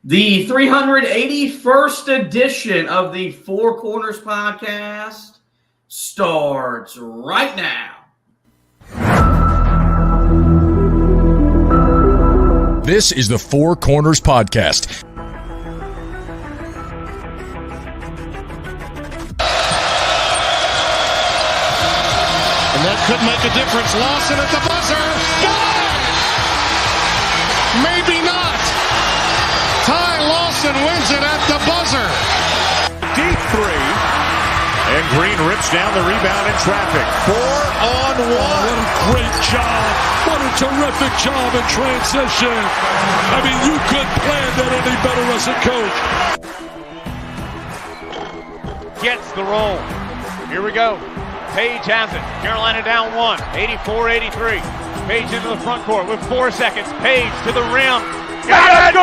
The 381st edition of the Four Corners podcast starts right now. This is the Four Corners podcast. And that could make a difference. Lawson at the buzzer. Got it! Maybe not. Ty Lawson wins it at the buzzer. Deep three. And Green rips down the rebound in traffic. 4-on-1. What a great job. What a terrific job in transition. I mean, you couldn't plan that any better as a coach. Gets the roll. Here we go. Page has it. Carolina down 1. 84-83. Page into the front court with 4 seconds. Page to the rim. Got it!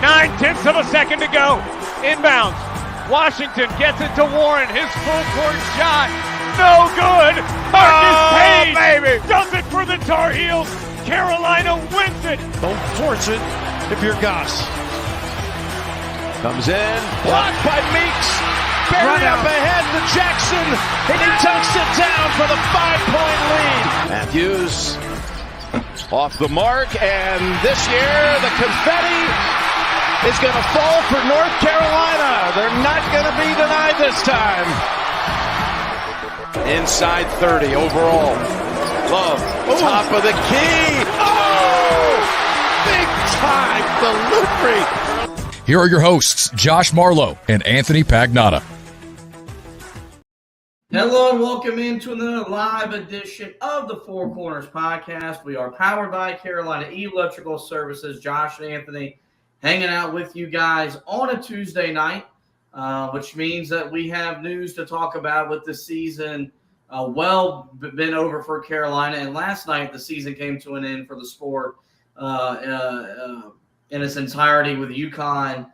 9/10 of a second to go. Inbounds. Washington gets it to Warren. His full court shot. No good. Marcus Page baby. Does it for the Tar Heels. Carolina wins it. Don't force it if you're Goss. Comes in. Blocked by Meeks. Buried up ahead to Jackson. And he tucks it down for the 5-point lead. Matthews off the mark. And this year the confetti is going to fall for North Carolina. They're not going to be denied this time. Inside 30 overall. Love, top of the key. Oh! Big time delivery. Here are your hosts, Josh Marlowe and Anthony Pagnotta. Hello and welcome into another live edition of the Four Corners podcast. We are powered by Carolina Electrical Services. Josh and Anthony hanging out with you guys on a Tuesday night, which means that we have news to talk about with the season been over for Carolina. And last night the season came to an end for the sport in its entirety with UConn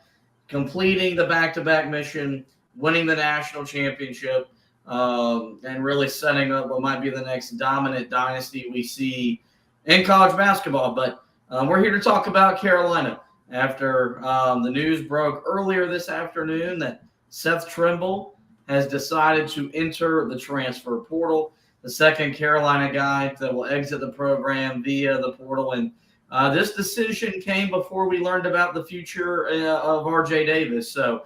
completing the back-to-back mission, winning the national championship, and really setting up what might be the next dominant dynasty we see in college basketball. But we're here to talk about Carolina after the news broke earlier this afternoon that Seth Trimble has decided to enter the transfer portal, the second Carolina guy that will exit the program via the portal. And this decision came before we learned about the future of RJ Davis. So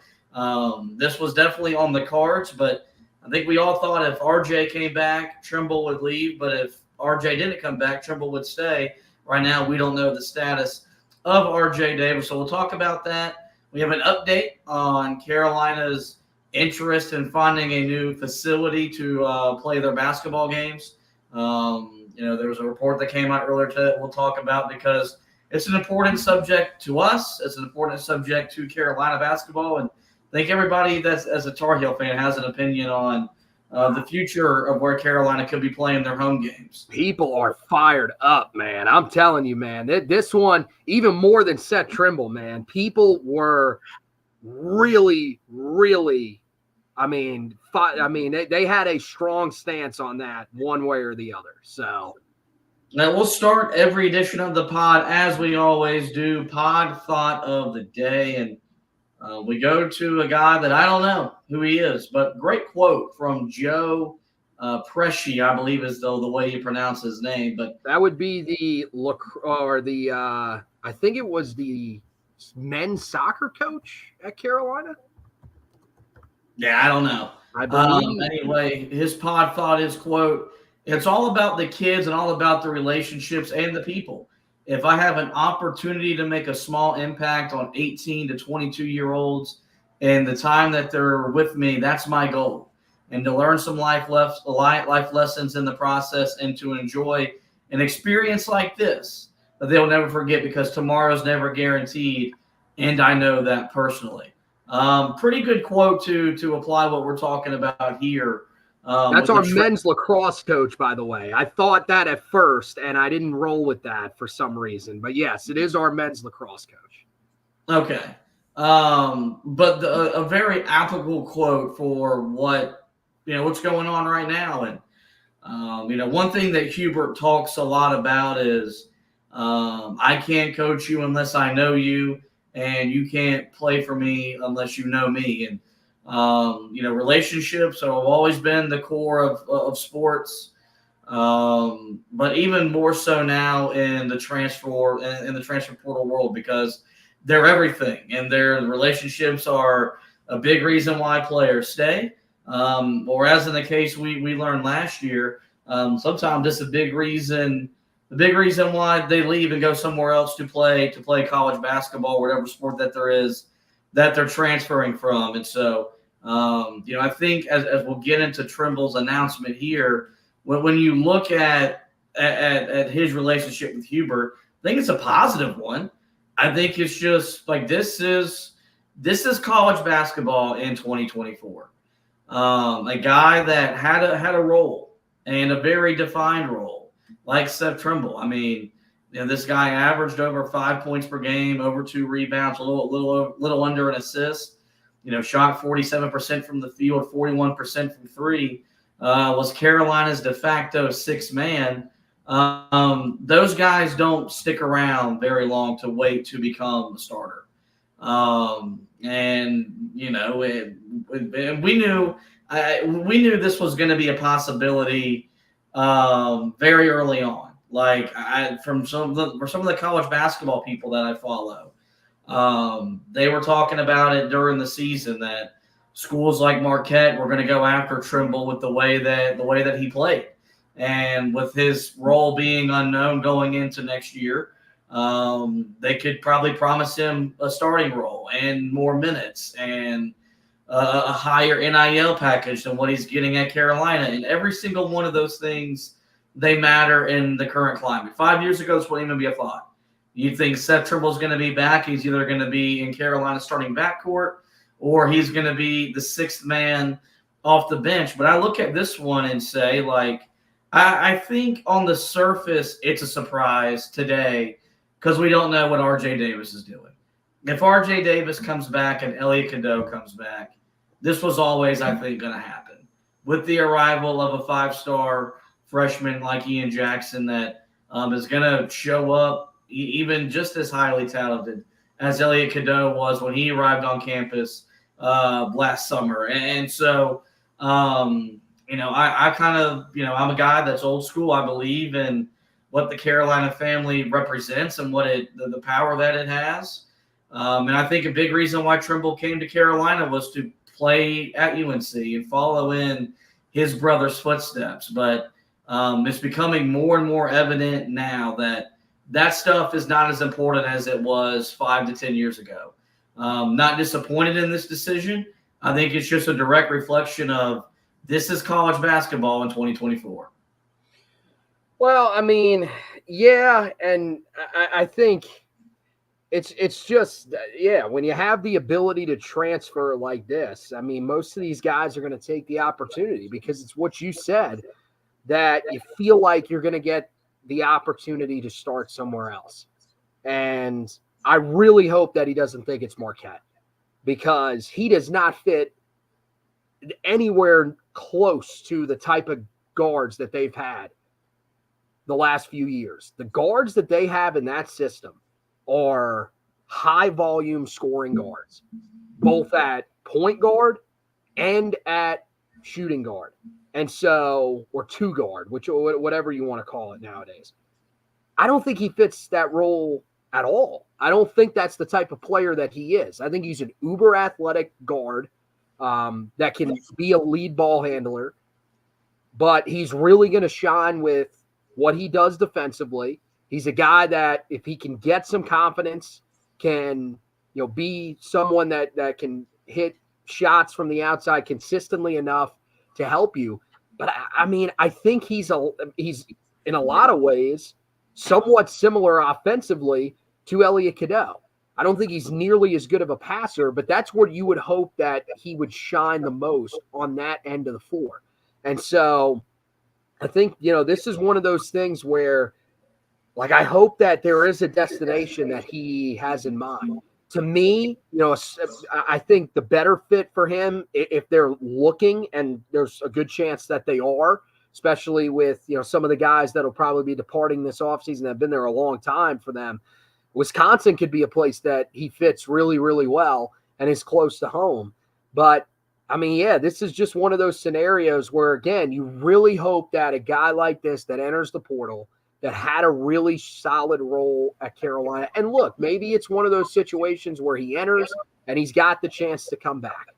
this was definitely on the cards, but I think we all thought if RJ came back, Trimble would leave. But if RJ didn't come back, Trimble would stay. Right now, we don't know the status of RJ Davis. So we'll talk about that. We have an update on Carolina's interest in finding a new facility to play their basketball games. There was a report that came out earlier today that we'll talk about because it's an important subject to us. It's an important subject to Carolina basketball. And I think everybody that's as a Tar Heel fan has an opinion on the future of where Carolina could be playing their home games. People are fired up, man. I'm telling you, man. This one, even more than Seth Trimble, man. People were really, really, they had a strong stance on that one way or the other. So now we'll start every edition of the pod as we always do. Pod thought of the day, and we go to a guy that I don't know who he is, but great quote from Joe Pesci, I believe is the way you pronounce his name. But that would be I think it was the men's soccer coach at Carolina. Yeah, I don't know. I believe. Anyway, his pod thought, his quote, it's all about the kids and all about the relationships and the people. If I have an opportunity to make a small impact on 18 to 22-year-olds and the time that they're with me, that's my goal. And to learn some life lessons in the process and to enjoy an experience like this that they'll never forget because tomorrow's never guaranteed, and I know that personally. Pretty good quote to apply what we're talking about here. That's our men's lacrosse coach, by the way. I thought that at first, and I didn't roll with that for some reason. But, yes, it is our men's lacrosse coach. Okay. But a very applicable quote for what's going on right now. And, one thing that Hubert talks a lot about is I can't coach you unless I know you. and you can't play for me unless you know me. And relationships have always been the core of sports. But even more so now in the transfer portal world, because they're everything, and their relationships are a big reason why players stay. Or as in the case we learned last year, sometimes it's a big reason. The big reason why they leave and go somewhere else to play college basketball, whatever sport that there is that they're transferring from. And so, I think as we'll get into Trimble's announcement here, when you look at his relationship with Hubert, I think it's a positive one. I think it's just like this is college basketball in 2024. A guy that had a role, and a very defined role, like Seth Trimble. I mean, this guy averaged over 5 points per game, over 2 rebounds, a little under an assist. Shot 47% from the field, 41% from three. Was Carolina's de facto sixth man. Those guys don't stick around very long to wait to become a starter. We knew this was going to be a possibility very early on. Like from some of the college basketball people that I follow, they were talking about it during the season that schools like Marquette were going to go after Trimble with the way that he played, and with his role being unknown going into next year, they could probably promise him a starting role and more minutes and a higher NIL package than what he's getting at Carolina. And every single one of those things, they matter in the current climate. 5 years ago, this wouldn't even be a thought. You'd think Seth Trimble's going to be back. He's either going to be in Carolina starting backcourt, or he's going to be the sixth man off the bench. But I look at this one and say, like, I think on the surface it's a surprise today because we don't know what R.J. Davis is doing. If R.J. Davis comes back and Elliot Cadeau comes back, this was always, I think, going to happen. With the arrival of a 5-star freshman like Ian Jackson that is going to show up even just as highly talented as Elliot Cadeau was when he arrived on campus last summer. And so, I kind of, I'm a guy that's old school. I believe in what the Carolina family represents and what the power that it has. And I think a big reason why Trimble came to Carolina was to play at UNC and follow in his brother's footsteps. But it's becoming more and more evident now that stuff is not as important as it was 5 to 10 years ago. Not disappointed in this decision. I think it's just a direct reflection of this is college basketball in 2024. Well, I mean, yeah, and I think it's just, when you have the ability to transfer like this, I mean, most of these guys are going to take the opportunity because it's what you said, that you feel like you're going to get the opportunity to start somewhere else. And I really hope that he doesn't think it's Marquette, because he does not fit anywhere close to the type of guards that they've had the last few years. The guards that they have in that system are high volume scoring guards, both at point guard and at shooting guard. And so, or two guard, whatever you want to call it nowadays. I don't think he fits that role at all. I don't think that's the type of player that he is. I think he's an uber athletic guard that can be a lead ball handler, but he's really going to shine with what he does defensively. He's a guy that, if he can get some confidence, can be someone that can hit shots from the outside consistently enough to help you. But I mean, I think he's in a lot of ways somewhat similar offensively to Elliot Cadeau. I don't think he's nearly as good of a passer, but that's where you would hope that he would shine the most on that end of the floor. And so I think, this is one of those things where, like, I hope that there is a destination that he has in mind. To me, I think the better fit for him, if they're looking, and there's a good chance that they are, especially with, some of the guys that will probably be departing this offseason that have been there a long time for them, Wisconsin could be a place that he fits really, really well and is close to home. But, I mean, yeah, this is just one of those scenarios where, again, you really hope that a guy like this that enters the portal, that had a really solid role at Carolina, and look, maybe it's one of those situations where he enters and he's got the chance to come back.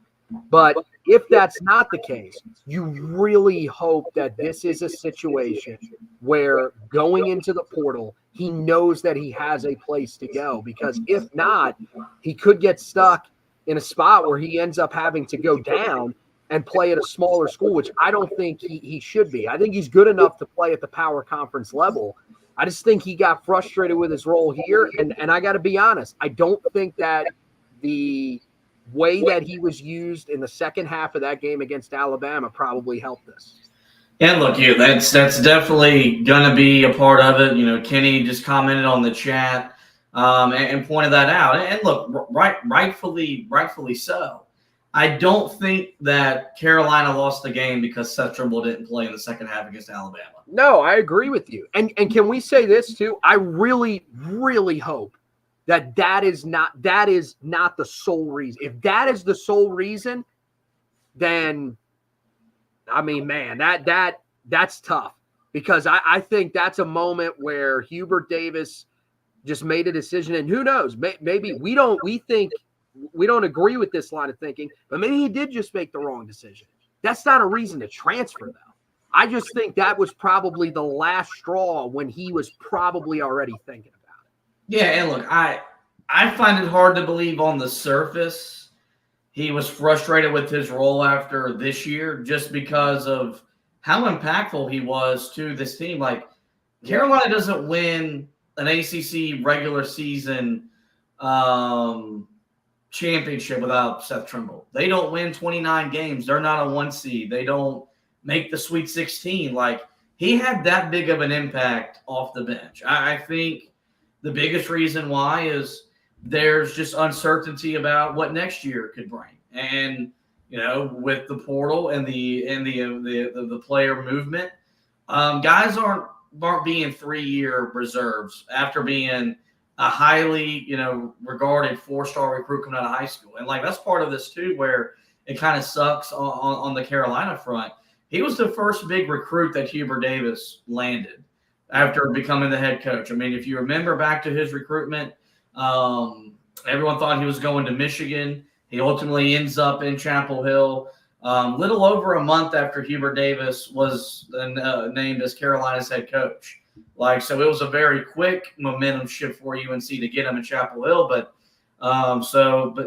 But if that's not the case, you really hope that this is a situation where going into the portal, he knows that he has a place to go, because if not, he could get stuck in a spot where he ends up having to go down and play at a smaller school, which I don't think he should be. I think he's good enough to play at the power conference level. I just think he got frustrated with his role here. And I got to be honest, I don't think that the way that he was used in the second half of that game against Alabama probably helped us. And look, yeah, that's definitely going to be a part of it. You know, Kenny just commented on the chat and pointed that out. And look, rightfully so. I don't think that Carolina lost the game because Seth Trimble didn't play in the second half against Alabama. No, I agree with you. And can we say this too? I really, really hope that is not the sole reason. If that is the sole reason, then I mean, man, that's tough, because I think that's a moment where Hubert Davis just made a decision, and who knows, maybe we don't agree with this line of thinking, but maybe he did just make the wrong decision. That's not a reason to transfer, though. I just think that was probably the last straw when he was probably already thinking about it. Yeah, and look, I find it hard to believe on the surface he was frustrated with his role after this year, just because of how impactful he was to this team. Like, Carolina doesn't win an ACC regular season championship without Seth Trimble. They don't win 29 games. They're not a 1 seed. They don't make the Sweet 16. Like, he had that big of an impact off the bench. I think the biggest reason why is there's just uncertainty about what next year could bring. And, you know, with the portal and the player movement, guys aren't being 3-year reserves after being a highly, you know, regarded 4-star recruit coming out of high school. And, like, that's part of this too, where it kind of sucks on the Carolina front. He was the first big recruit that Hubert Davis landed after becoming the head coach. I mean, if you remember back to his recruitment, everyone thought he was going to Michigan. He ultimately ends up in Chapel Hill. Little over a month after Hubert Davis was named as Carolina's head coach. Like, so it was a very quick momentum shift for UNC to get him in Chapel Hill. But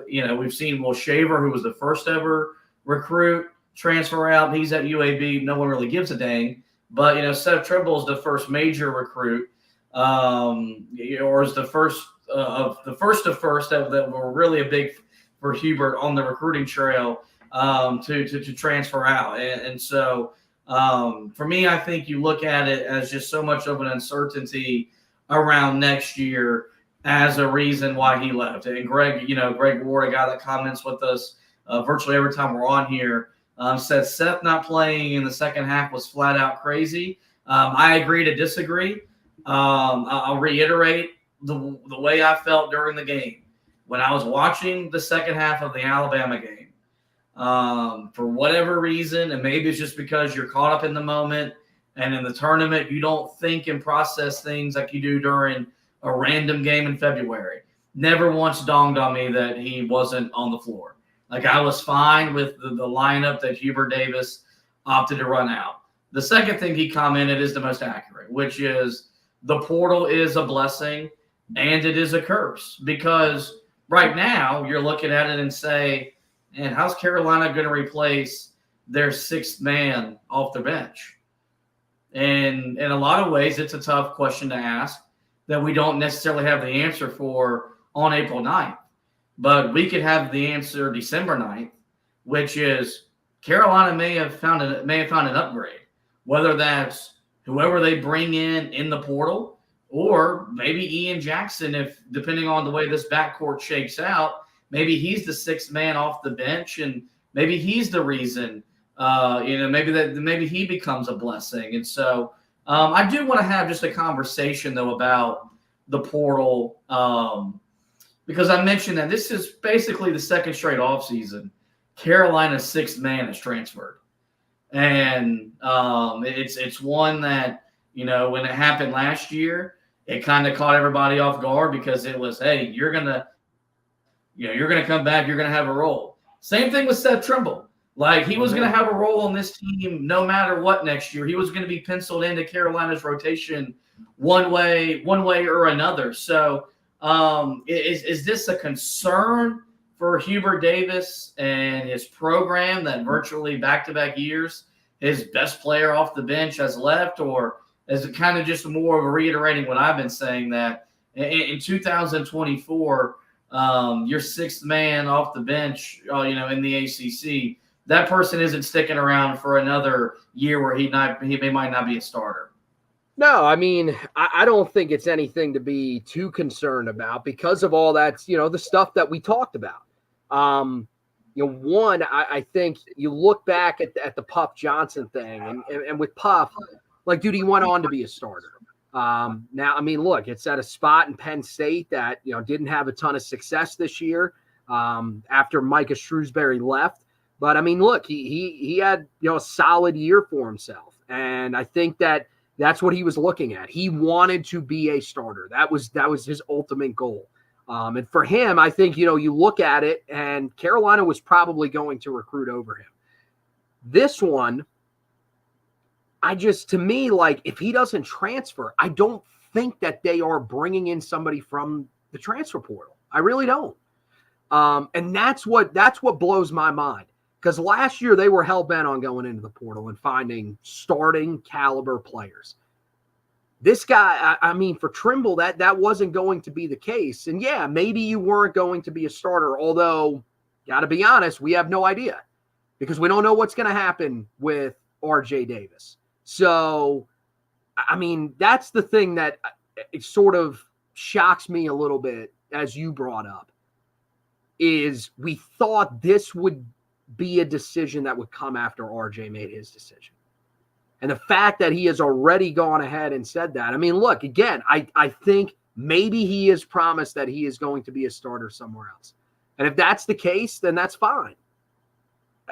you know, we've seen Will Shaver, who was the first ever recruit, transfer out. He's at UAB. No one really gives a dang. But, you know, Seth Trimble is the first major recruit, or is the first of the first that were really a big for Hubert on the recruiting trail to transfer out. And so for me, I think you look at it as just so much of an uncertainty around next year as a reason why he left. And Greg Ward, a guy that comments with us virtually every time we're on here, said Seth not playing in the second half was flat out crazy. I agree to disagree. I'll reiterate the way I felt during the game. When I was watching the second half of the Alabama game, for whatever reason, and maybe it's just because you're caught up in the moment, and in the tournament, you don't think and process things like you do during a random game in February. Never once dawned on me that he wasn't on the floor. Like, I was fine with the lineup that Hubert Davis opted to run out. The second thing he commented is the most accurate, which is the portal is a blessing and it is a curse, because right now you're looking at it and say, and how's Carolina going to replace their sixth man off the bench? And in a lot of ways, it's a tough question to ask that we don't necessarily have the answer for on April 9th. But we could have the answer December 9th, which is Carolina may have found an upgrade, whether that's whoever they bring in the portal, or maybe Ian Jackson, if depending on the way this backcourt shakes out, maybe he's the sixth man off the bench, and maybe he's the reason. Maybe he becomes a blessing. And so I do want to have just a conversation though about the portal. Because I mentioned that this is basically the second straight offseason. Carolina's sixth man is transferred. And it's one that, when it happened last year, it kind of caught everybody off guard because it was, hey, you're going to come back, you're going to have a role. Same thing with Seth Trimble. Like, he was going to have a role on this team no matter what next year. He was going to be penciled into Carolina's rotation one way or another. So is this a concern for Hubert Davis and his program that virtually back-to-back years his best player off the bench has left? Or is it kind of just more of a reiterating what I've been saying, that in 2024, your sixth man off the bench, in the ACC, that person isn't sticking around for another year where he might not be a starter? No, I mean, I don't think it's anything to be too concerned about because of all that, the stuff that we talked about. One, I think you look back at the Puff Johnson thing, and with Puff, like, dude, he went on to be a starter. Now, I mean, look, it's at a spot in Penn State that, didn't have a ton of success this year after Micah Shrewsbury left. But, I mean, look, he had, a solid year for himself. And I think that's what he was looking at. He wanted to be a starter. That was his ultimate goal. And for him, I think, you look at it, and Carolina was probably going to recruit over him. This one, to me, like, if he doesn't transfer, I don't think that they are bringing in somebody from the transfer portal. I really don't. And that's what blows my mind. Because last year they were hell-bent on going into the portal and finding starting caliber players. This guy, I mean, for Trimble, that wasn't going to be the case. And yeah, maybe you weren't going to be a starter, although, got to be honest, we have no idea because we don't know what's going to happen with RJ Davis. So, I mean, that's the thing that it sort of shocks me a little bit, as you brought up, is we thought this would be a decision that would come after RJ made his decision. And the fact that he has already gone ahead and said that, I mean, look, again, I think maybe he has promised that he is going to be a starter somewhere else. And if that's the case, then that's fine.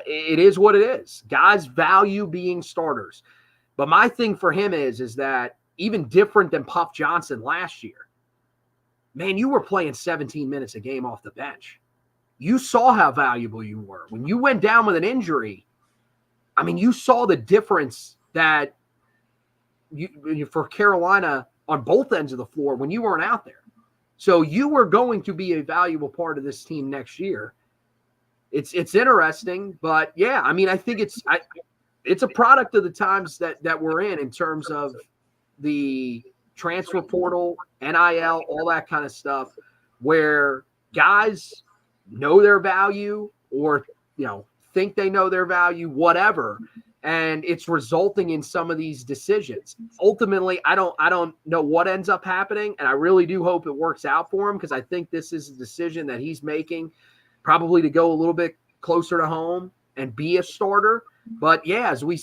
It is what it is. Guys value being starters. But my thing for him is that even different than Puff Johnson last year, man, you were playing 17 minutes a game off the bench. You saw how valuable you were. When you went down with an injury, I mean, you saw the difference that for Carolina on both ends of the floor when you weren't out there. So you were going to be a valuable part of this team next year. It's interesting, but yeah, I mean, I think it's a product of the times that we're in terms of the transfer portal, NIL, all that kind of stuff, where guys know their value or, think they know their value, whatever. And it's resulting in some of these decisions. Ultimately, I don't know what ends up happening. And I really do hope it works out for him, because I think this is a decision that he's making probably to go a little bit closer to home and be a starter. But yeah, as we've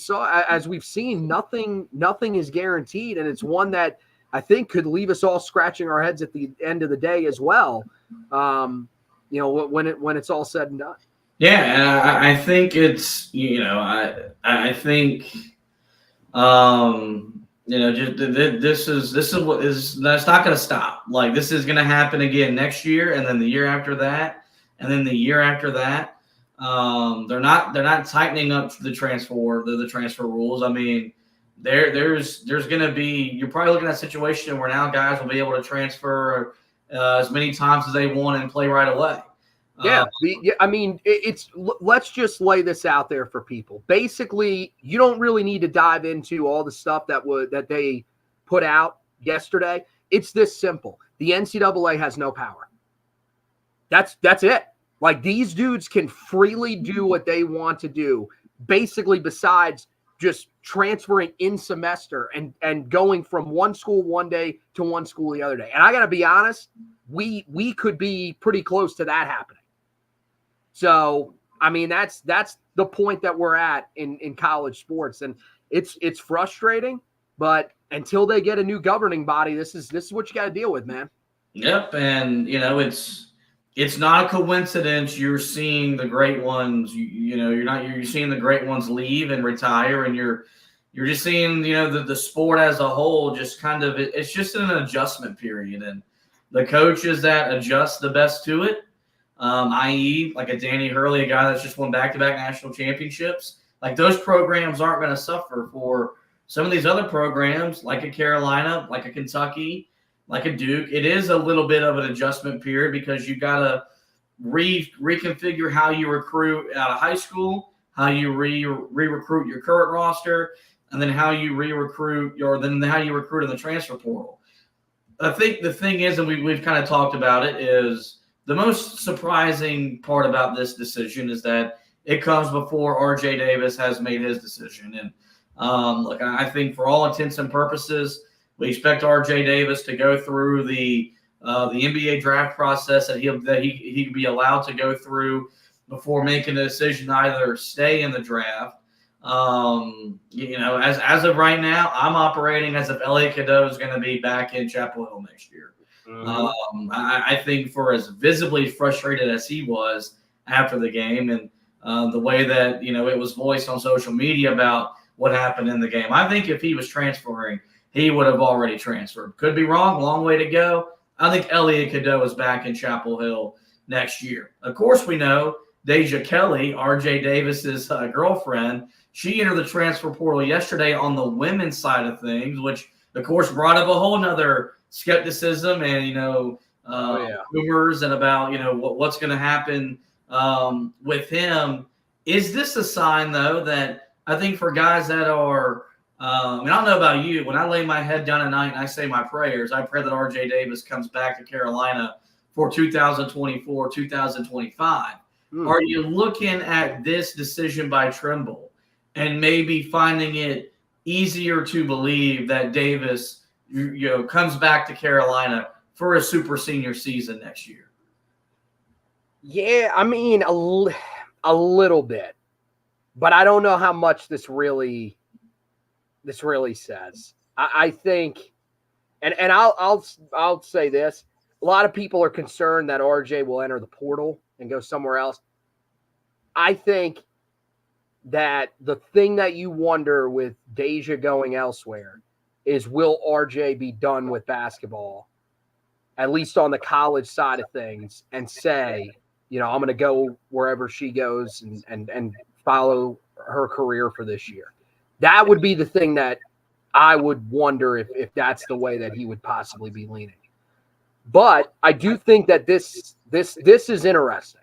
seen, nothing is guaranteed. And it's one that I think could leave us all scratching our heads at the end of the day as well. When it's all said and done. Yeah, I think it's, I think, this is what is, that's not going to stop. Like, this is going to happen again next year, and then the year after that, and then the year after that. They're not tightening up the transfer rules. I mean, there's going to be, you're probably looking at a situation where now guys will be able to transfer as many times as they want and play right away. Yeah, I mean, let's just lay this out there for people. Basically, you don't really need to dive into all the stuff that they put out yesterday. It's this simple. The NCAA has no power. That's it. Like, these dudes can freely do what they want to do, basically, besides just transferring in semester and going from one school one day to one school the other day. And I got to be honest, we could be pretty close to that happening. So, I mean, that's the point that we're at in college sports. And it's frustrating, but until they get a new governing body, this is what you got to deal with, man. Yep, and it's not a coincidence you're seeing the great ones. You're seeing the great ones leave and retire, and you're just seeing the sport as a whole just kind of it's just an adjustment period, and the coaches that adjust the best to it, i.e., like a Danny Hurley, a guy that's just won back-to-back national championships, like those programs aren't going to suffer for some of these other programs, like a Carolina, like a Kentucky, like a Duke. It is a little bit of an adjustment period because you got to reconfigure how you recruit out of high school, how you re-recruit your current roster, and then how you re-recruit how you recruit in the transfer portal. I think the thing is, and we've kind of talked about it, is the most surprising part about this decision is that it comes before RJ Davis has made his decision. And look, I think for all intents and purposes, we expect RJ Davis to go through the NBA draft process that he can be allowed to go through before making a decision to either stay in the draft. As of right now, I'm operating as if Elliot Cadeau is going to be back in Chapel Hill next year. Mm-hmm. I think for as visibly frustrated as he was after the game and the way that it was voiced on social media about what happened in the game, I think if he was transferring, he would have already transferred. Could be wrong, long way to go. I think Elliot Cadeau is back in Chapel Hill next year. Of course, we know Deja Kelly, RJ Davis's girlfriend, she entered the transfer portal yesterday on the women's side of things, which, of course, brought up a whole nother skepticism and, rumors and about, what's going to happen with him. Is this a sign, though, that I think for guys that are I don't know about you, when I lay my head down at night and I say my prayers, I pray that RJ Davis comes back to Carolina for 2024, 2025. Are you looking at this decision by Trimble and maybe finding it easier to believe that Davis, comes back to Carolina for a super senior season next year? Yeah, I mean, a little bit, but I don't know how much this really says. I think, and I'll say this: a lot of people are concerned that RJ will enter the portal and go somewhere else. I think that the thing that you wonder with Deja going elsewhere is, will RJ be done with basketball, at least on the college side of things, and say, I'm going to go wherever she goes and follow her career for this year. That would be the thing that I would wonder if that's the way that he would possibly be leaning. But I do think that this is interesting.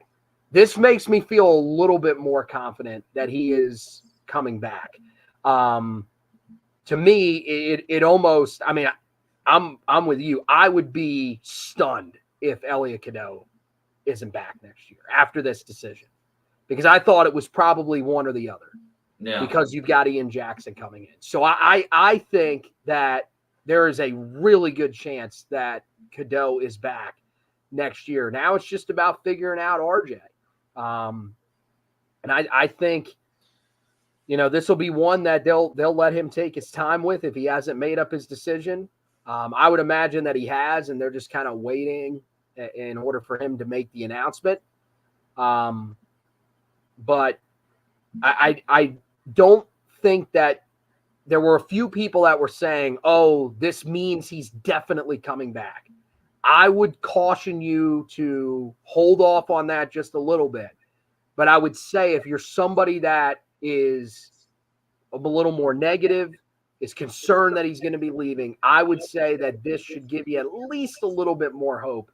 This makes me feel a little bit more confident that he is coming back. To me, it almost, I mean, I'm with you. I would be stunned if Elliot Cadeau isn't back next year after this decision, because I thought it was probably one or the other. Yeah. Because you've got Ian Jackson coming in. So I think that there is a really good chance that Cadeau is back next year. Now it's just about figuring out RJ. And I think, this will be one that they'll let him take his time with if he hasn't made up his decision. I would imagine that he has, and they're just kind of waiting in order for him to make the announcement. But I don't think that there were a few people that were saying, oh, this means he's definitely coming back. I would caution you to hold off on that just a little bit. But I would say if you're somebody that is a little more negative, is concerned that he's going to be leaving, I would say that this should give you at least a little bit more hope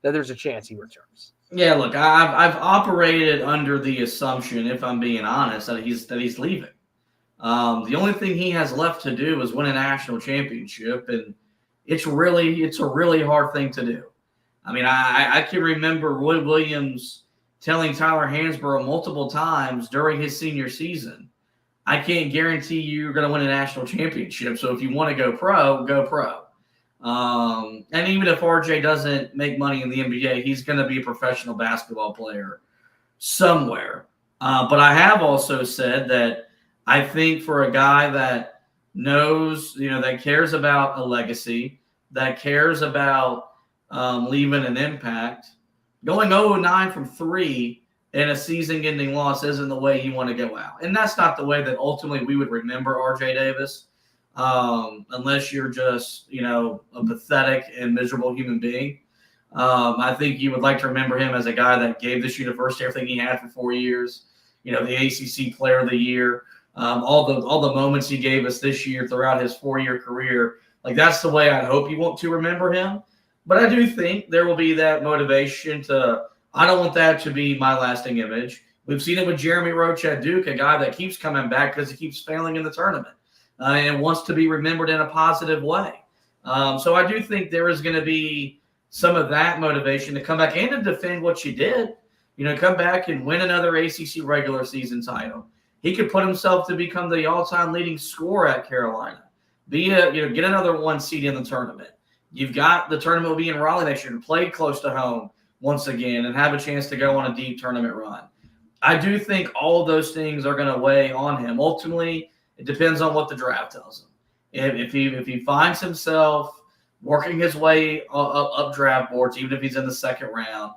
that there's a chance he returns. Yeah, look, I've operated under the assumption, if I'm being honest, that he's leaving. The only thing he has left to do is win a national championship, and it's a really hard thing to do. I mean, I can remember Roy Williams telling Tyler Hansborough multiple times during his senior season, I can't guarantee you're going to win a national championship, so if you want to go pro, go pro. And even if RJ doesn't make money in the NBA, he's going to be a professional basketball player somewhere. But I have also said that I think for a guy that knows, that cares about a legacy, that cares about leaving an impact. Going 0-9 from 3 in a season-ending loss isn't the way you want to go out. And that's not the way that ultimately we would remember R.J. Davis, unless you're just, a pathetic and miserable human being. I think you would like to remember him as a guy that gave this university everything he had for 4 years, the ACC Player of the Year, all the moments he gave us this year throughout his 4-year career. Like, that's the way I hope you want to remember him. But I do think there will be that motivation I don't want that to be my lasting image. We've seen it with Jeremy Roach at Duke, a guy that keeps coming back because he keeps failing in the tournament and wants to be remembered in a positive way. So I do think there is going to be some of that motivation to come back and to defend what you did. Come back and win another ACC regular season title. He could put himself to become the all-time leading scorer at Carolina. Get another 1 seed in the tournament. You've got the tournament will be in Raleigh next year to play close to home once again and have a chance to go on a deep tournament run. I do think all of those things are going to weigh on him. Ultimately, it depends on what the draft tells him. If he finds himself working his way up draft boards, even if he's in the second round,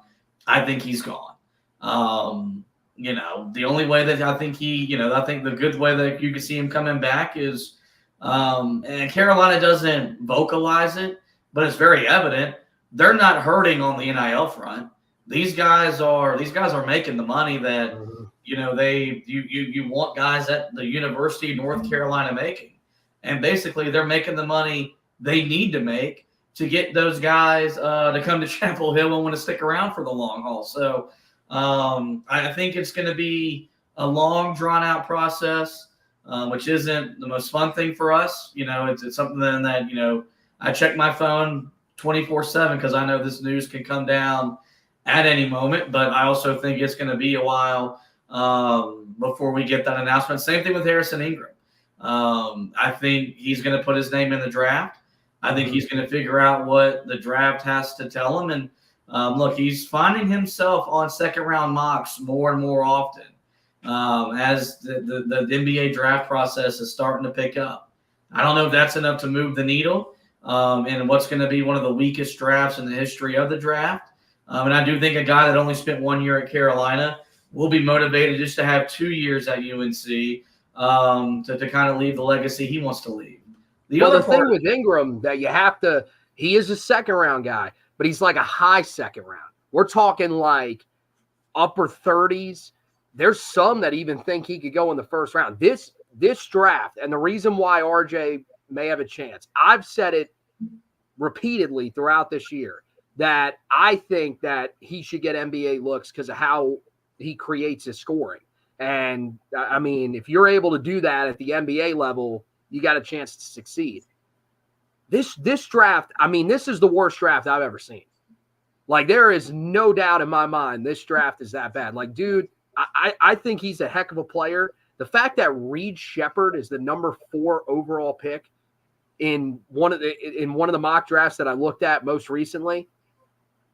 I think he's gone. The only way that I think I think the good way that you can see him coming back is, and Carolina doesn't vocalize it, but it's very evident. They're not hurting on the NIL front. These guys are making the money that you want guys at the University of North Carolina making, and basically they're making the money they need to make to get those guys to come to Chapel Hill and want to stick around for the long haul. So I think it's going to be a long, drawn-out process, which isn't the most fun thing for us. It's something that I check my phone 24/7 because I know this news can come down at any moment, but I also think it's going to be a while before we get that announcement. Same thing with Harrison Ingram. I think he's going to put his name in the draft. I think he's going to figure out what the draft has to tell him. And look, he's finding himself on second-round mocks more and more often as the NBA draft process is starting to pick up. I don't know if that's enough to move the needle in what's going to be one of the weakest drafts in the history of the draft. And I do think a guy that only spent 1 year at Carolina will be motivated just to have 2 years at UNC to kind of leave the legacy he wants to leave. The thing with Ingram that he is a second-round guy, but he's like a high second round. We're talking like upper 30s. There's some that even think he could go in the first round. This draft, and the reason why RJ may have a chance, I've said it repeatedly throughout this year, that I think that he should get NBA looks because of how he creates his scoring. And, I mean, if you're able to do that at the NBA level, you got a chance to succeed. This draft, I mean, this is the worst draft I've ever seen. Like, there is no doubt in my mind this draft is that bad. Like, dude, I think he's a heck of a player. The fact that Reed Shepherd is the number 4 overall pick in one of the mock drafts that I looked at most recently,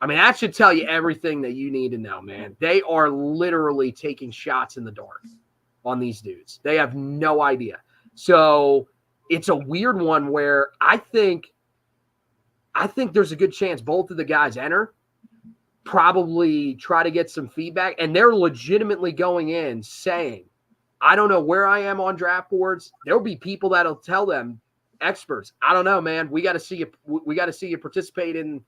I mean, that should tell you everything that you need to know, man. They are literally taking shots in the dark on these dudes. They have no idea. So it's a weird one where I think there's a good chance both of the guys enter, probably try to get some feedback, and they're legitimately going in saying, I don't know where I am on draft boards. There'll be people that'll tell them, experts, I don't know, man. We got to see you participate in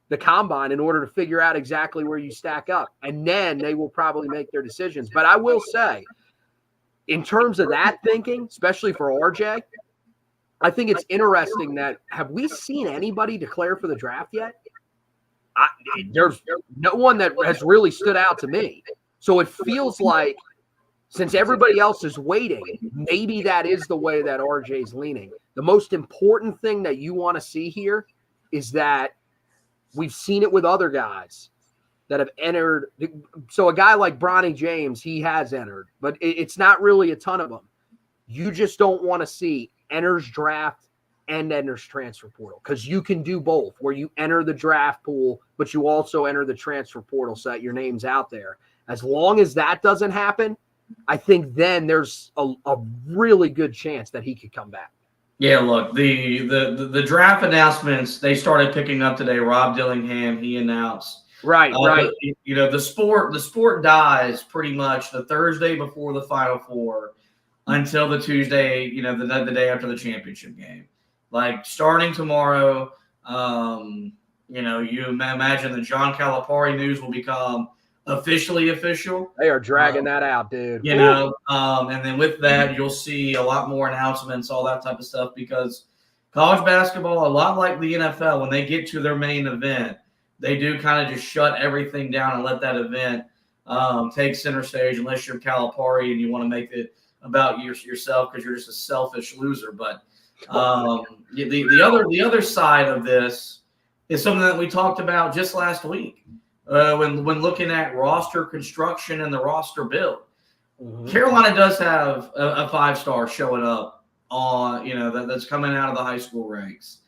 the combine in order to figure out exactly where you stack up. And then they will probably make their decisions. But I will say, in terms of that thinking, especially for RJ, I think it's interesting that have we seen anybody declare for the draft yet? There's no one that has really stood out to me. So it feels like since everybody else is waiting, maybe that is the way that RJ's leaning. The most important thing that you want to see here is that we've seen it with other guys that have entered. So a guy like Bronny James, he has entered, but it's not really a ton of them. You just don't want to see enters draft and enters transfer portal because you can do both where you enter the draft pool, but you also enter the transfer portal so that your name's out there. As long as that doesn't happen, I think then there's a really good chance that he could come back. Yeah, look, the draft announcements, they started picking up today. Rob Dillingham, he announced. Right. You know, the sport dies pretty much the Thursday before the Final Four until the Tuesday, you know, the day after the championship game. Like starting tomorrow, you know, you imagine the John Calipari news will become officially official. They are dragging that out, dude. You know, and then with that, you'll see a lot more announcements, all that type of stuff, because college basketball, a lot like the NFL, when they get to their main event, they do kind of just shut everything down and let that event take center stage, unless you're Calipari and you want to make it about yourself because you're just a selfish loser. But the other side of this is something that we talked about just last week when looking at roster construction and the roster build. Mm-hmm. Carolina does have a 5-star showing up on, you know, that's coming out of the high school ranks.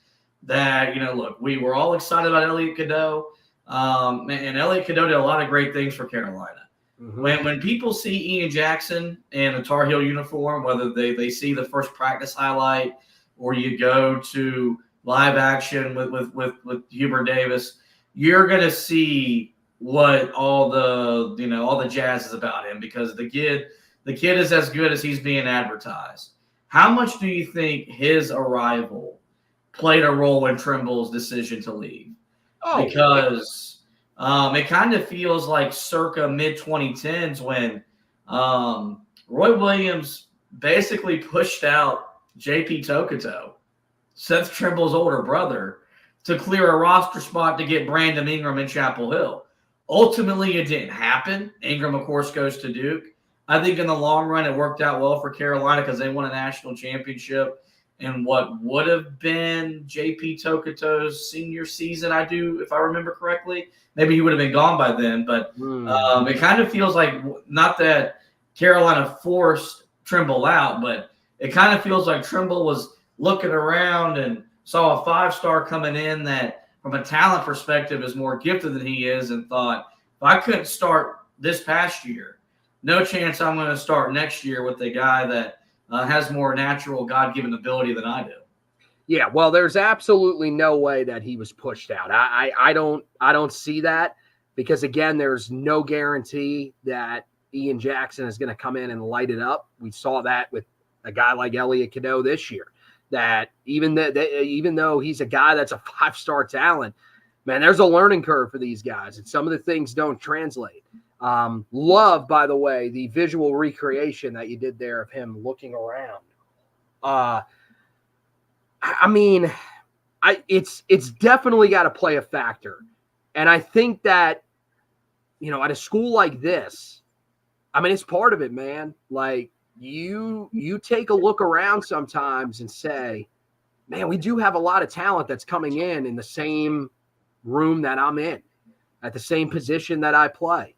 That, you know, look, we were all excited about Elliot Cadeau, and Elliot Cadeau did a lot of great things for Carolina. Mm-hmm. When people see Ian Jackson in a Tar Heel uniform, whether they see the first practice highlight or you go to live action with Hubert Davis, you're going to see what all the jazz is about him, because the kid is as good as he's being advertised. How much do you think his arrival played a role in Trimble's decision to leave? Because it kind of feels like circa mid-2010s when Roy Williams basically pushed out J.P. Tokoto, Seth Trimble's older brother, to clear a roster spot to get Brandon Ingram in Chapel Hill. Ultimately, it didn't happen. Ingram, of course, goes to Duke. I think in the long run, it worked out well for Carolina because they won a national championship in what would have been J.P. Tokoto's senior season, if I remember correctly. Maybe he would have been gone by then, but it kind of feels like, not that Carolina forced Trimble out, but it kind of feels like Trimble was looking around and saw a 5-star coming in that, from a talent perspective, is more gifted than he is, and thought, if I couldn't start this past year, no chance I'm going to start next year with a guy that has more natural God-given ability than I do. Yeah, well, there's absolutely no way that he was pushed out. I don't see that, because again, there's no guarantee that Ian Jackson is going to come in and light it up. We saw that with a guy like Elliot Cadeau this year. That even though he's a guy that's a 5-star talent, man, there's a learning curve for these guys, and some of the things don't translate. Love, by the way, the visual recreation that you did there of him looking around. I mean, it's definitely got to play a factor, and I think that, you know, at a school like this, I mean, it's part of it, man. Like, you take a look around sometimes and say, man, we do have a lot of talent that's coming in the same room that I'm in, at the same position that I play.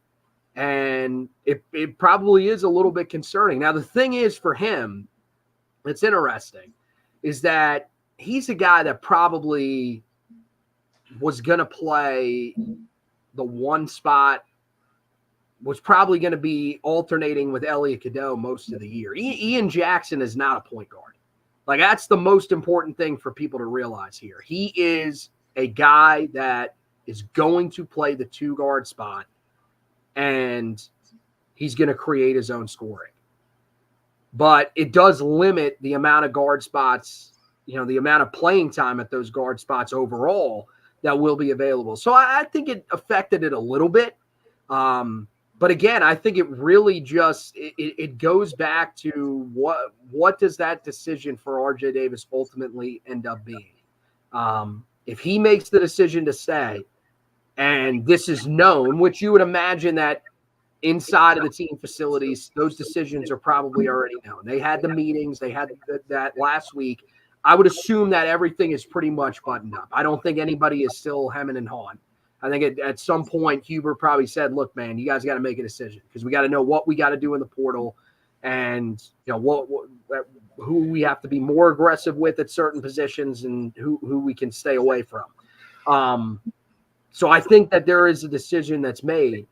And it probably is a little bit concerning. Now, the thing is, for him, it's interesting, is that he's a guy that probably was going to play the one spot, was probably going to be alternating with Elliot Cadeau most of the year. Ian Jackson is not a point guard. Like, that's the most important thing for people to realize here. He is a guy that is going to play the 2-guard spot, and he's going to create his own scoring. But it does limit the amount of guard spots, you know, the amount of playing time at those guard spots overall that will be available. So I think it affected it a little bit. But again, I think it really just it goes back to what does that decision for RJ Davis ultimately end up being? If he makes the decision to stay, and this is known, which you would imagine that inside of the team facilities, those decisions are probably already known. They had the meetings, they had that last week. I would assume that everything is pretty much buttoned up. I don't think anybody is still hemming and hawing. I think at some point, Hubert probably said, look, man, you guys got to make a decision, because we got to know what we got to do in the portal, and, you know, who we have to be more aggressive with at certain positions, and who we can stay away from. So I think that there is a decision that's made.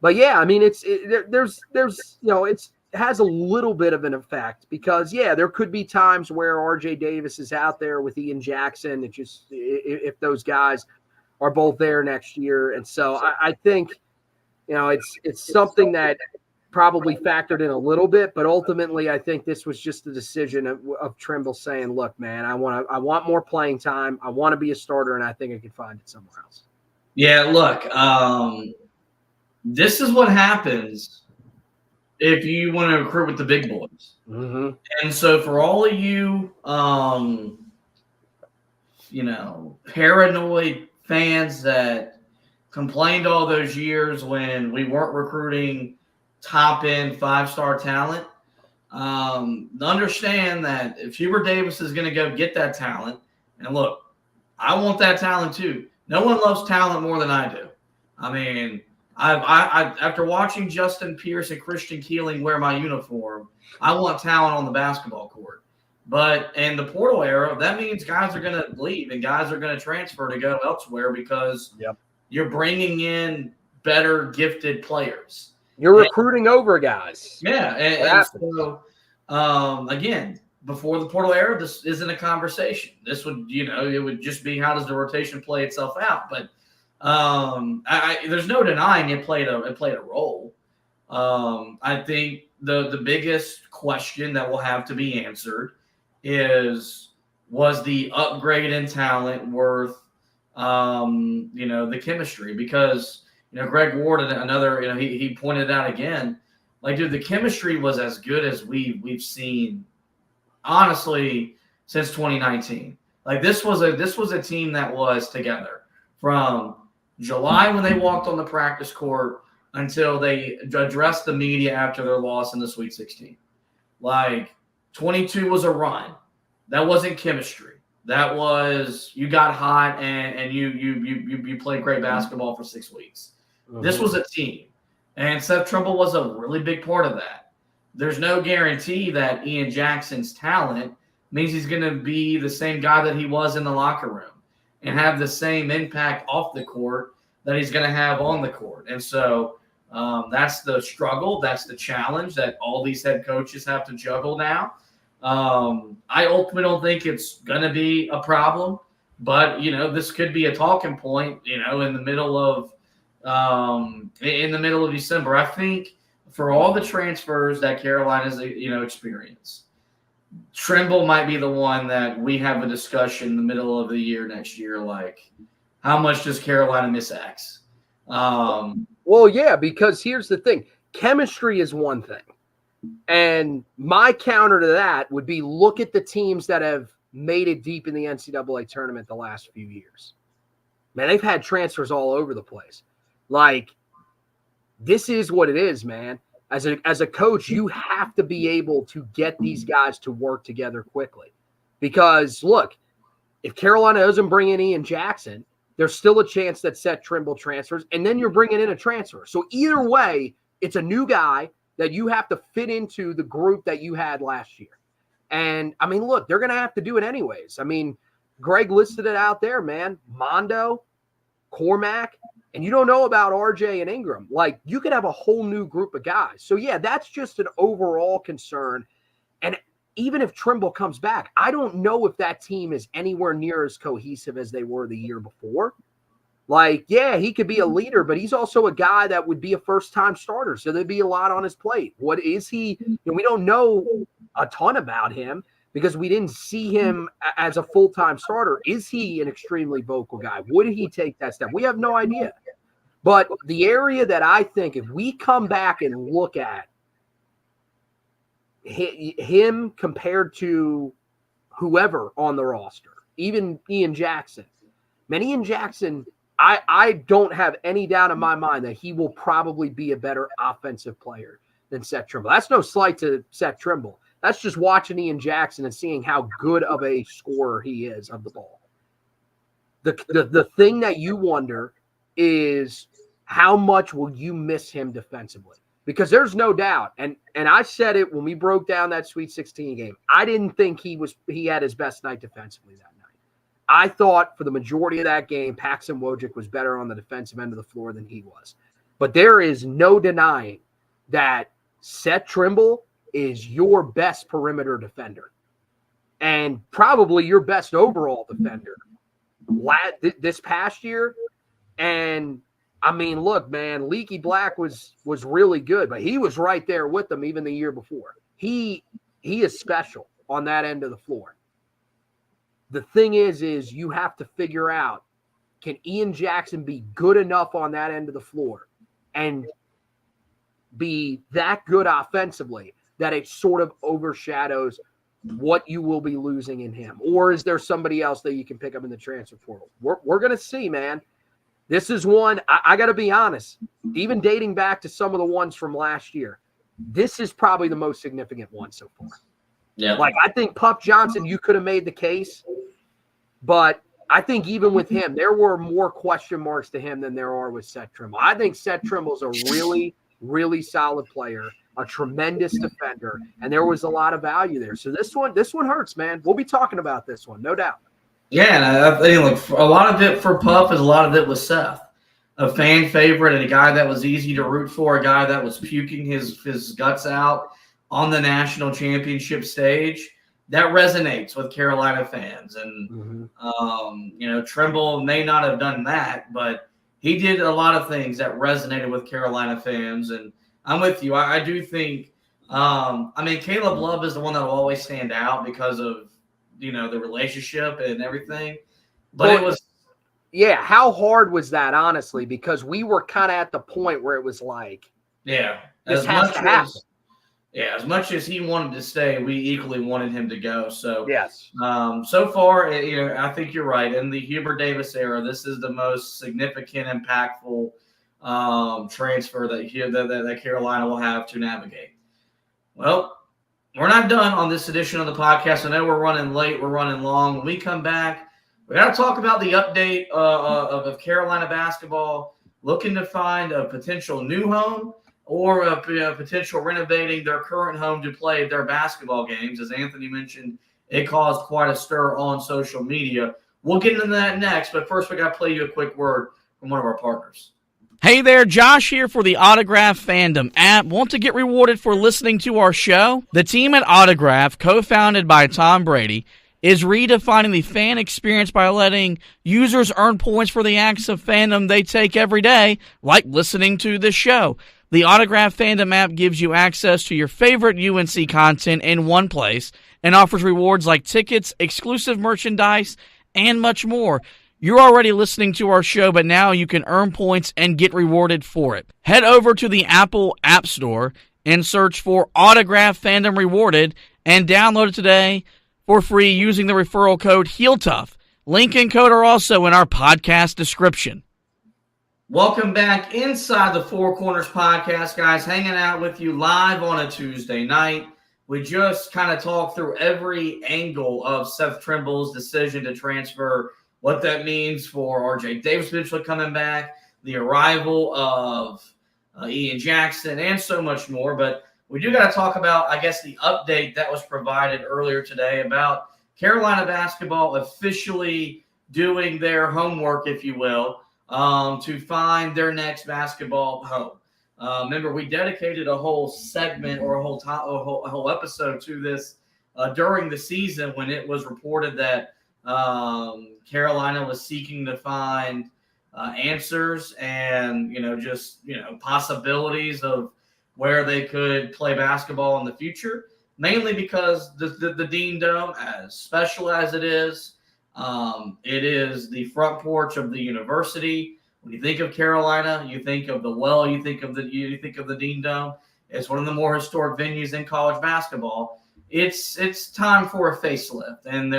But yeah, I mean, there's you know, it's has a little bit of an effect because, yeah, there could be times where RJ Davis is out there with Ian Jackson. It just if those guys are both there next year. And so I think, it's something that probably factored in a little bit, but ultimately I think this was just the decision of Trimble saying, look, man, I want more playing time. I want to be a starter, and I think I could find it somewhere else. Yeah, look, this is what happens if you want to recruit with the big boys. Mm-hmm. And so for all of you, paranoid fans that complained all those years when we weren't recruiting top-end 5-star talent, understand that if Hubert Davis is going to go get that talent, and look, I want that talent too. No one loves talent more than I do. I mean, I after watching Justin Pierce and Christian Keeling wear my uniform, I want talent on the basketball court. But in the portal era, that means guys are going to leave and guys are going to transfer to go elsewhere because you're bringing in better gifted players. You're recruiting over guys. Yeah. And so, again, before the portal era, this isn't a conversation. This would, it would just be how does the rotation play itself out. But there's no denying it played a role. I think the biggest question that will have to be answered was the upgrade in talent worth the chemistry? Because Greg Ward and another he pointed out again, like, dude, the chemistry was as good as we've seen honestly since 2019. Like, this was a team that was together from July when they walked on the practice court until they addressed the media after their loss in the Sweet 16. Like, 22 was a run. That wasn't chemistry. That was you got hot and you played great basketball for 6 weeks. Mm-hmm. This was a team. And Seth Trimble was a really big part of that. There's no guarantee that Ian Jackson's talent means he's going to be the same guy that he was in the locker room and have the same impact off the court that he's going to have on the court. And so that's the struggle. That's the challenge that all these head coaches have to juggle now. I ultimately don't think it's going to be a problem, but, this could be a talking point, in the middle of December. I think for all the transfers that Carolina's, experienced, Trimble might be the one that we have a discussion in the middle of the year next year. Like, how much does Carolina miss X? Well, yeah, because here's the thing. Chemistry is one thing. And my counter to that would be look at the teams that have made it deep in the NCAA tournament the last few years. Man, they've had transfers all over the place. Like, this is what it is, man. As a coach, you have to be able to get these guys to work together quickly. Because, look, if Carolina doesn't bring in Ian Jackson, there's still a chance that Seth Trimble transfers, and then you're bringing in a transfer. So either way, it's a new guy that you have to fit into the group that you had last year. And, I mean, look, they're going to have to do it anyways. I mean, Greg listed it out there, man. Mondo, Cormac, and you don't know about RJ and Ingram. Like, you could have a whole new group of guys. So, yeah, that's just an overall concern. And even if Trimble comes back, I don't know if that team is anywhere near as cohesive as they were the year before. Like, yeah, he could be a leader, but he's also a guy that would be a first-time starter, so there'd be a lot on his plate. What is he? We don't know a ton about him because we didn't see him as a full-time starter. Is he an extremely vocal guy? Would he take that step? We have no idea. But the area that I think if we come back and look at him compared to whoever on the roster, even Ian Jackson, man, Ian Jackson – I don't have any doubt in my mind that he will probably be a better offensive player than Seth Trimble. That's no slight to Seth Trimble. That's just watching Ian Jackson and seeing how good of a scorer he is of the ball. The thing that you wonder is how much will you miss him defensively? Because there's no doubt, and I said it when we broke down that Sweet 16 game, I didn't think he had his best night defensively that night. I thought for the majority of that game, Paxson Wojcik was better on the defensive end of the floor than he was. But there is no denying that Seth Trimble is your best perimeter defender and probably your best overall defender this past year. And I mean, look, man, Leaky Black was really good, but he was right there with them even the year before. He is special on that end of the floor. The thing is you have to figure out, can Ian Jackson be good enough on that end of the floor and be that good offensively that it sort of overshadows what you will be losing in him? Or is there somebody else that you can pick up in the transfer portal? We're going to see, man. This is one, I got to be honest, even dating back to some of the ones from last year, this is probably the most significant one so far. Yeah. Like, I think Puff Johnson, you could have made the case, but I think even with him, there were more question marks to him than there are with Seth Trimble. I think Seth Trimble's a really, really solid player, a tremendous defender, and there was a lot of value there. So this one hurts, man. We'll be talking about this one, no doubt. Yeah, and I think a lot of it for Puff is a lot of it was Seth, a fan favorite and a guy that was easy to root for, a guy that was puking his guts out on the national championship stage. That resonates with Carolina fans. And, Trimble may not have done that, but he did a lot of things that resonated with Carolina fans. And I'm with you. I do think, Caleb Love is the one that will always stand out because of, the relationship and everything. But it was. Yeah, how hard was that, honestly? Because we were kind of at the point where it was like, yeah, this has to happen. As much as he wanted to stay, we equally wanted him to go. So yes, so far, I think you're right. In the Hubert Davis era, this is the most significant, impactful transfer that Carolina will have to navigate. Well, we're not done on this edition of the podcast. I know we're running late. We're running long. When we come back, we got to talk about the update of Carolina basketball, looking to find a potential new home or a potential renovating their current home to play their basketball games. As Anthony mentioned, it caused quite a stir on social media. We'll get into that next, but first we got to play you a quick word from one of our partners. Hey there, Josh here for the Autograph Fandom app. Want to get rewarded for listening to our show? The team at Autograph, co-founded by Tom Brady, is redefining the fan experience by letting users earn points for the acts of fandom they take every day, like listening to this show. The Autograph Fandom app gives you access to your favorite UNC content in one place and offers rewards like tickets, exclusive merchandise, and much more. You're already listening to our show, but now you can earn points and get rewarded for it. Head over to the Apple App Store and search for Autograph Fandom Rewarded and download it today for free using the referral code HeelTough. Link and code are also in our podcast description. Welcome back inside the Four Corners podcast, guys. Hanging out with you live on a Tuesday night. We just kind of talked through every angle of Seth Trimble's decision to transfer, what that means for RJ Davis potentially coming back, the arrival of Ian Jackson, and so much more. But we do got to talk about, I guess, the update that was provided earlier today about Carolina basketball officially doing their homework, if you will, to find their next basketball home. Remember, we dedicated a whole segment or a whole episode to this during the season when it was reported that Carolina was seeking to find answers and, possibilities of where they could play basketball in the future, mainly because the Dean Dome, as special as it is the front porch of the university. When you think of Carolina, you think of the Well, you think of the Dean Dome. It's one of the more historic venues in college basketball. It's time for a facelift, and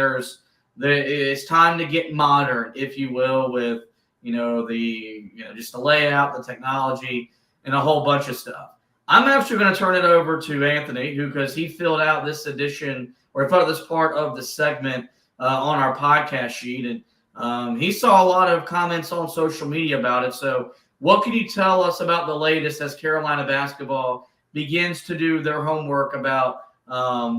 it's time to get modern, if you will, with just the layout, the technology, and a whole bunch of stuff. I'm actually going to turn it over to Anthony, because he filled out this edition or filled out this part of the segment on our podcast sheet, and he saw a lot of comments on social media about it. So, what can you tell us about the latest as Carolina basketball begins to do their homework about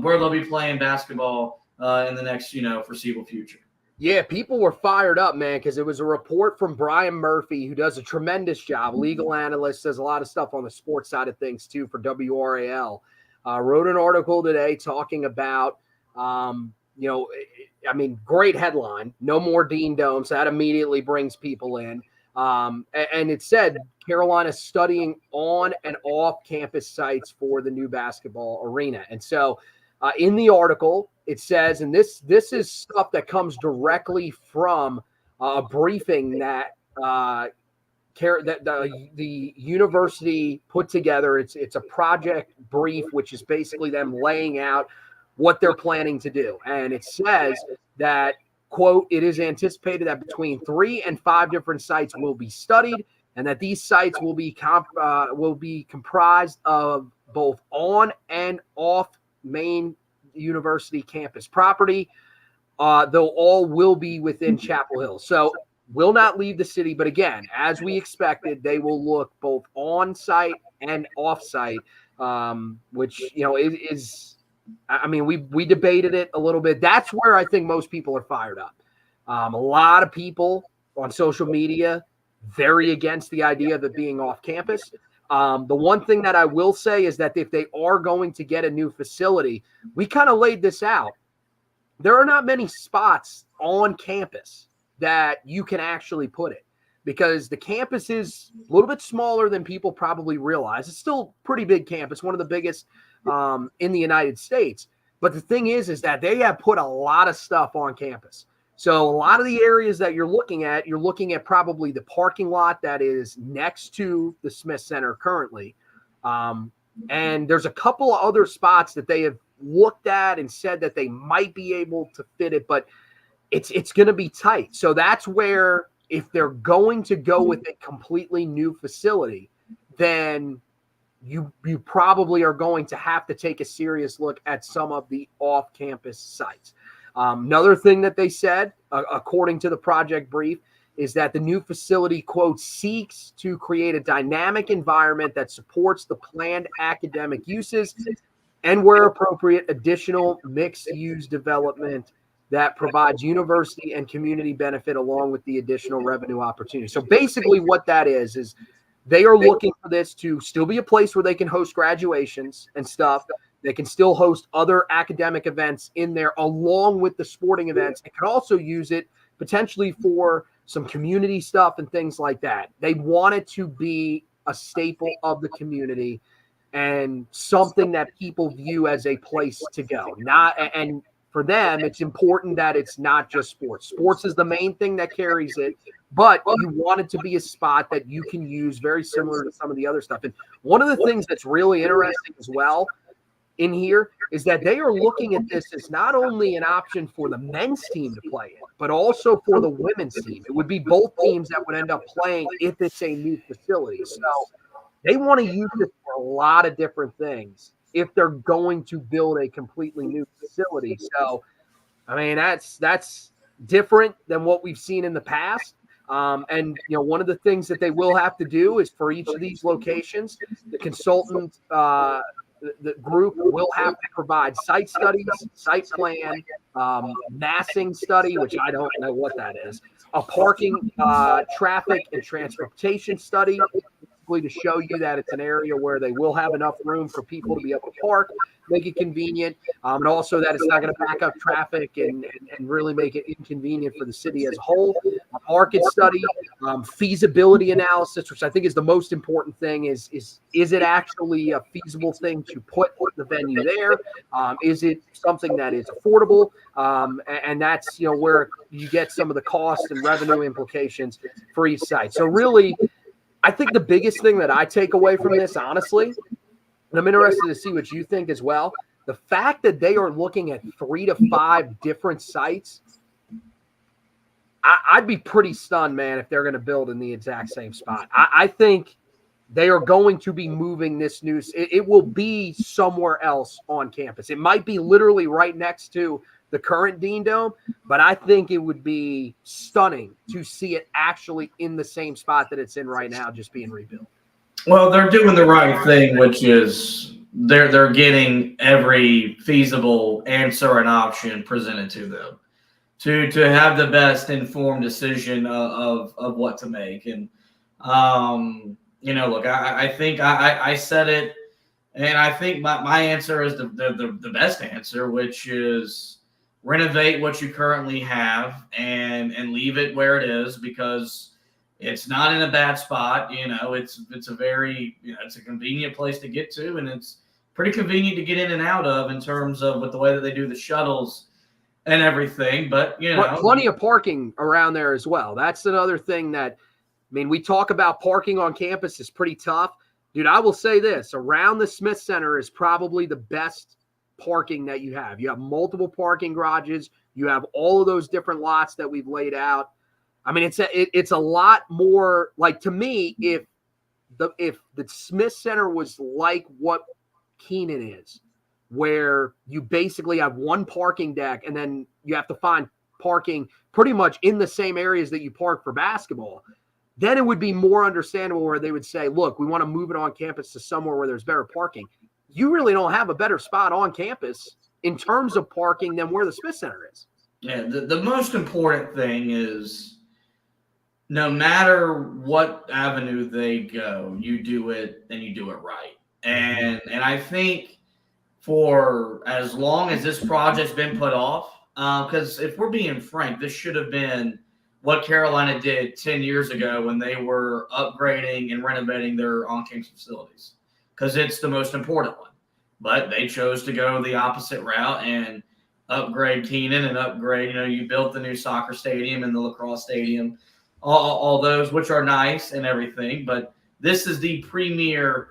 where they'll be playing basketball in the next, foreseeable future? Yeah, people were fired up, man, because it was a report from Brian Murphy, who does a tremendous job, legal analyst, does a lot of stuff on the sports side of things too for WRAL. Wrote an article today talking about, great headline, no more Dean Domes. That immediately brings people in. And it said Carolina's studying on and off campus sites for the new basketball arena. And so in the article, it says, and this is stuff that comes directly from a briefing that the university put together. It's a project brief, which is basically them laying out what they're planning to do. And it says that, quote, it is anticipated that between 3 and 5 different sites will be studied, and that these sites will be comprised of both on and off main university campus property, though all will be within Chapel Hill. So will not leave the city, but again, as we expected, they will look both on site and off site, which is we debated it a little bit. That's where I think most people are fired up. A lot of people on social media very against the idea of it being off campus. The one thing that I will say is that if they are going to get a new facility, we kind of laid this out. There are not many spots on campus that you can actually put it, because the campus is a little bit smaller than people probably realize. It's still a pretty big campus, one of the biggest in the United States. But the thing is that they have put a lot of stuff on campus. So a lot of the areas that you're looking at probably the parking lot that is next to the Smith Center currently. And there's a couple of other spots that they have looked at and said that they might be able to fit it, but it's going to be tight. So that's where, if they're going to go with a completely new facility, then you probably are going to have to take a serious look at some of the off-campus sites. Another thing that they said, according to the project brief, is that the new facility, quote, seeks to create a dynamic environment that supports the planned academic uses and, where appropriate, additional mixed-use development that provides university and community benefit along with the additional revenue opportunity. So basically what that is they are looking for this to still be a place where they can host graduations and stuff. They can still host other academic events in there along with the sporting events. It can also use it potentially for some community stuff and things like that. They want it to be a staple of the community and something that people view as a place to go. And for them, it's important that it's not just sports. Sports is the main thing that carries it, but you want it to be a spot that you can use very similar to some of the other stuff. And one of the things that's really interesting as well in here is that they are looking at this as not only an option for the men's team to play in, but also for the women's team. It would be both teams that would end up playing if it's a new facility. So they want to use it for a lot of different things if they're going to build a completely new facility. So, I mean, that's different than what we've seen in the past. And, one of the things that they will have to do is, for each of these locations, the consultant, the group will have to provide site studies, site plan, massing study, which I don't know what that is, a parking, traffic, and transportation study, to show you that it's an area where they will have enough room for people to be able to park, make it convenient, and also that it's not going to back up traffic and really make it inconvenient for the city as a whole. A market study, feasibility analysis, which I think is the most important thing, is it actually a feasible thing to put the venue there? Is it something that is affordable? And that's where you get some of the cost and revenue implications for each site. So really, I think the biggest thing that I take away from this, honestly, and I'm interested to see what you think as well, the fact that they are looking at 3 to 5 different sites, I'd be pretty stunned, man, if they're going to build in the exact same spot. I think they are going to be moving this news. It will be somewhere else on campus. It might be literally right next to the current Dean Dome, but I think it would be stunning to see it actually in the same spot that it's in right now, just being rebuilt. Well, they're doing the right thing, which is they're getting every feasible answer and option presented to them. to have the best informed decision of what to make. And look, I think I said it, and I think my answer is the best answer, which is renovate what you currently have and leave it where it is, because it's not in a bad spot. It's a very, it's a convenient place to get to, and it's pretty convenient to get in and out of in terms of with the way that they do the shuttles and everything. But plenty of parking around there as well. That's another thing that, we talk about parking on campus is pretty tough. Dude, I will say this, around the Smith Center is probably the best parking that you have. You have multiple parking garages. You have all of those different lots that we've laid out. It's a lot more, like, to me, if the Smith Center was like what Keenan is, where you basically have one parking deck and then you have to find parking pretty much in the same areas that you park for basketball, then it would be more understandable where they would say, look, we want to move it on campus to somewhere where there's better parking. You really don't have a better spot on campus in terms of parking than where the Smith Center is. Yeah, the most important thing is no matter what avenue they go, you do it and you do it right. And I think for as long as this project's been put off, because if we're being frank, this should have been what Carolina did 10 years ago when they were upgrading and renovating their on-campus facilities, because it's the most important one. But they chose to go the opposite route and upgrade Keenan and upgrade, you built the new soccer stadium and the lacrosse stadium, all those, which are nice and everything. But this is the premier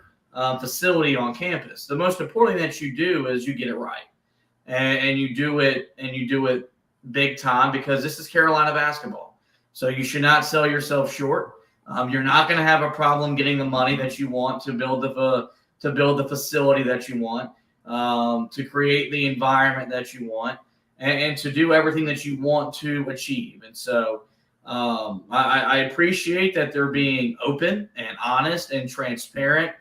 facility on campus. The most important thing that you do is you get it right, and you do it big time, because this is Carolina basketball. So you should not sell yourself short. You're not going to have a problem getting the money that you want to build the facility that you want, to create the environment that you want, and to do everything that you want to achieve. And so I appreciate that they're being open and honest and transparent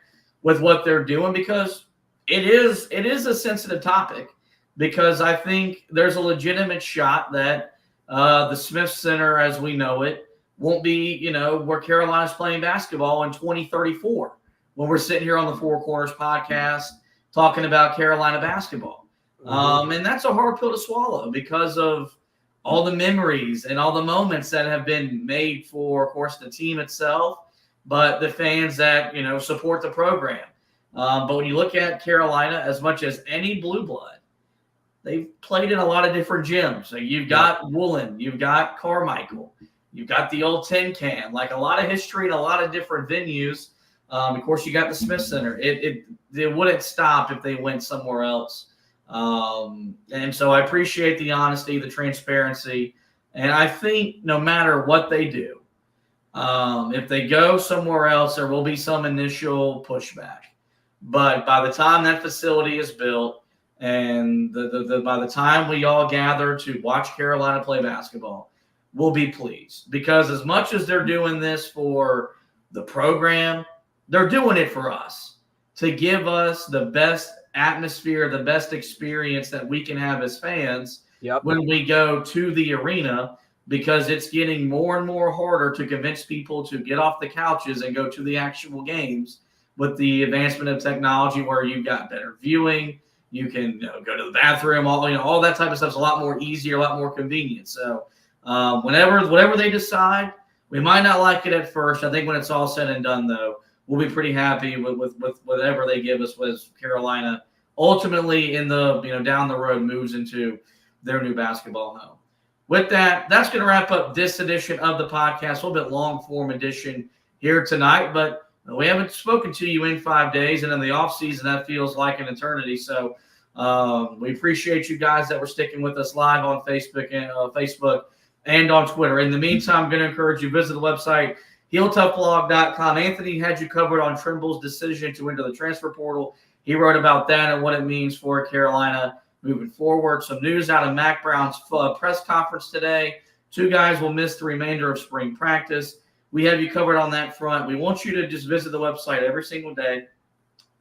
with what they're doing, because it is a sensitive topic, because I think there's a legitimate shot that the Smith Center as we know it won't be, where Carolina's playing basketball in 2034 when we're sitting here on the Four Corners podcast talking about Carolina basketball. And that's a hard pill to swallow because of all the memories and all the moments that have been made for, of course, the team itself, but the fans that, support the program. But when you look at Carolina, as much as any blue blood, they've played in a lot of different gyms. So you've got Woolen, you've got Carmichael, you've got the old Tin Can, like a lot of history and a lot of different venues. Of course, you got the Smith Center. It wouldn't stop if they went somewhere else. And so I appreciate the honesty, the transparency. And I think no matter what they do, if they go somewhere else, there will be some initial pushback. But by the time that facility is built, and by the time we all gather to watch Carolina play basketball, we'll be pleased. Because as much as they're doing this for the program, they're doing it for us, to give us the best atmosphere, the best experience that we can have as fans when we go to the arena, because it's getting more and more harder to convince people to get off the couches and go to the actual games with the advancement of technology, where you've got better viewing. You can go to the bathroom, all that type of stuff is a lot more easier, a lot more convenient. So whatever they decide, we might not like it at first. I think when it's all said and done, though, we'll be pretty happy with whatever they give us with Carolina. Ultimately, in the down the road, moves into their new basketball home. With that, that's going to wrap up this edition of the podcast. A little bit long form edition here tonight, but we haven't spoken to you in 5 days, and in the off season, that feels like an eternity. So we appreciate you guys that were sticking with us live on Facebook and on Twitter. In the meantime, I'm going to encourage you to visit the website, HeelToughBlog.com. Anthony had you covered on Trimble's decision to enter the transfer portal. He wrote about that and what it means for Carolina moving forward. Some news out of Mac Brown's press conference today. 2 guys will miss the remainder of spring practice. We have you covered on that front. We want you to just visit the website every single day.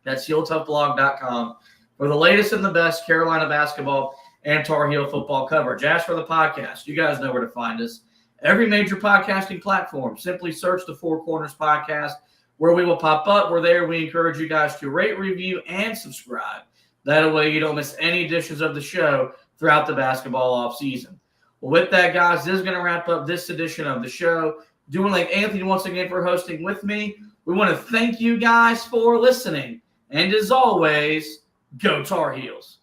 That's HeelToughBlog.com for the latest and the best Carolina basketball and Tar Heel football coverage. As for the podcast, you guys know where to find us. Every major podcasting platform. Simply search the Four Corners Podcast where we will pop up. We're there. We encourage you guys to rate, review, and subscribe. That way you don't miss any editions of the show throughout the basketball offseason. Well, with that, guys, this is going to wrap up this edition of the show. Doing like Anthony once again for hosting with me. We want to thank you guys for listening. And as always, go Tar Heels.